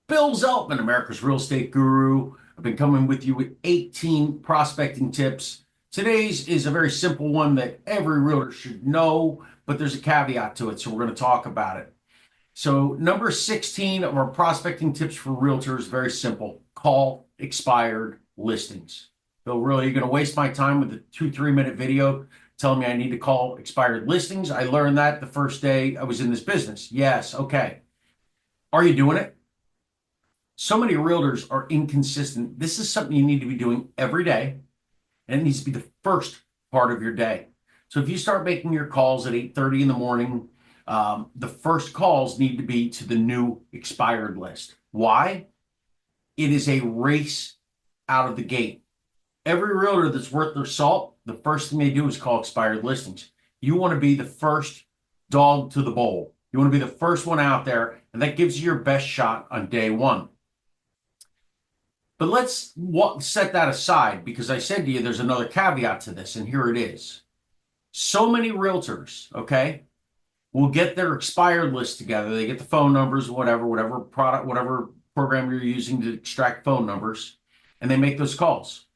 Bill Zeltman, America's real estate guru. I've been coming with you with 18 prospecting tips. Today's is a very simple one that every realtor should know, but there's a caveat to it, so we're going to talk about it. So, number 16 of our prospecting tips for realtors, very simple. Call expired listings. Bill, really, you're going to waste my time with a 2-3 minute video telling me I need to call expired listings? I learned that the first day I was in this business. Yes, okay. Are you doing it? So many realtors are inconsistent. This is something you need to be doing every day, and it needs to be the first part of your day. So if you start making your calls at 8:30 in the morning, the first calls need to be to the new expired list. Why? It is a race out of the gate. Every realtor that's worth their salt, the first thing they do is call expired listings. You want to be the first dog to the bowl. You want to be the first one out there, and that gives you your best shot on day one. But let's set that aside, because I said to you there's another caveat to this, and here it is. So many realtors, okay, will get their expired list together. They get the phone numbers, whatever product, whatever program you're using to extract phone numbers, and they make those calls.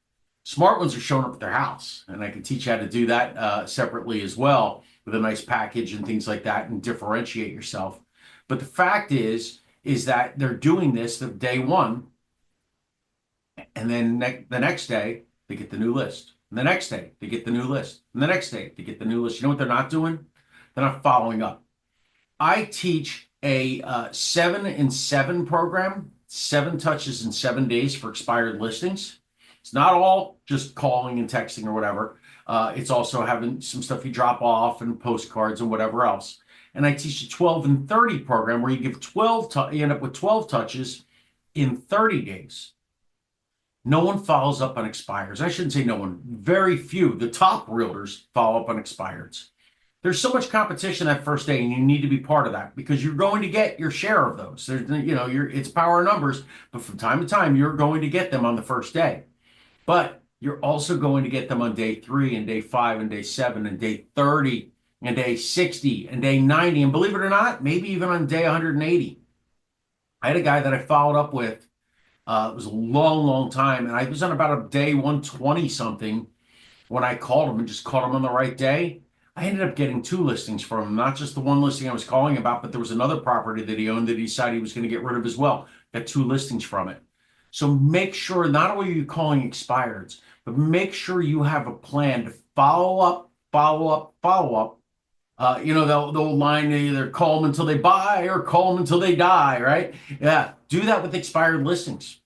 Smart ones are showing up at their house, and I can teach you how to do that separately as well with a nice package and things like that and differentiate yourself. But the fact is that they're doing this the day one, and then the next day they get the new list. And the next day they get the new list. And the next day they get the new list. You know what they're not doing? They're not following up. I teach a 7 in 7 program, 7 touches in 7 days for expired listings. It's not all just calling and texting or whatever. It's also having some stuff you drop off and postcards and whatever else. And I teach a 12 in 30 program where you give 12, you end up with 12 touches in 30 days. No one follows up on expires. I shouldn't say no one. Very few. The top realtors follow up on expires. There's so much competition that first day, and you need to be part of that because you're going to get your share of those. It's power of numbers, but from time to time, you're going to get them on the first day. But you're also going to get them on day 3 and day 5 and day 7 and day 30 and day 60 and day 90. And believe it or not, maybe even on day 180. I had a guy that I followed up with. It was a long, long time. And I was on about a day 120 something when I called him and just called him on the right day. I ended up getting 2 listings from him, not just the one listing I was calling about, but there was another property that he owned that he decided he was going to get rid of as well. Got 2 listings from it. So make sure not only are you calling expireds, but make sure you have a plan to follow up. They'll line either call them until they buy or call them until they die, right? Yeah, do that with expired listings.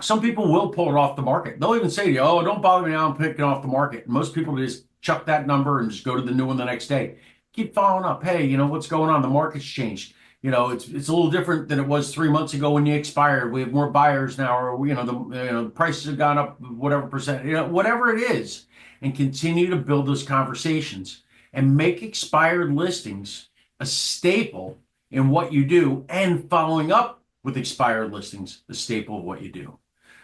Some people will pull it off the market. They'll even say to you, oh, don't bother me now, I'm picking off the market. And most people just chuck that number and just go to the new one the next day. Keep following up. Hey, what's going on? The market's changed. It's a little different than it was 3 months ago when you expired. We have more buyers now, or the prices have gone up whatever percent, whatever it is, and continue to build those conversations and make expired listings a staple in what you do, and following up with expired listings a staple of what you do.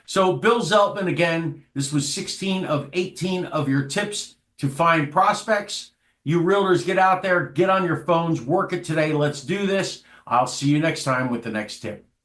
So Bill Zeltman, again, this was 16 of 18 of your tips to find prospects. You realtors, get out there, get on your phones, work it today. Let's do this. I'll see you next time with the next tip.